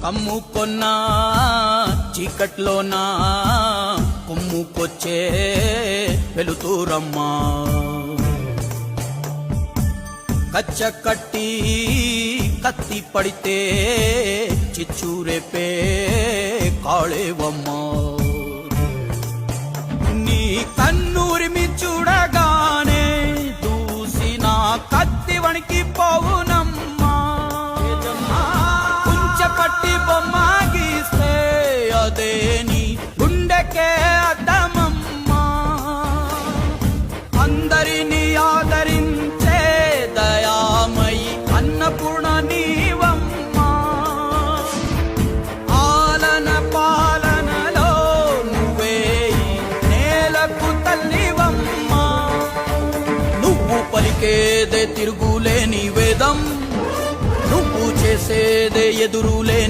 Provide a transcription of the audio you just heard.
కమ్ముకొన్నా చీకట్లోనా కుమ్ముకొచ్చే వెలుతురమ్మా కచ్చ కట్టి కత్తి పడితే చిచ్చూరేపే కాళేవమ్మా నీ కన్నూరిమి చూడగానే దూసిన కత్తి వణికి పోవునమ్మా కుంచపట్టి బొమ్మ గీస్తే అదే నీ గుండెకే అద్దమమ్మా అందరినీ ఆదరించే దయామయి అన్నపూర్ణ నీవమ్మా ఆలన పాలనలో నువ్వే నేలకు తల్లివమ్మా నువ్వు పలికేదే తిరుగులేని వేదం నువ్వు చేసేదే ఎదురులేని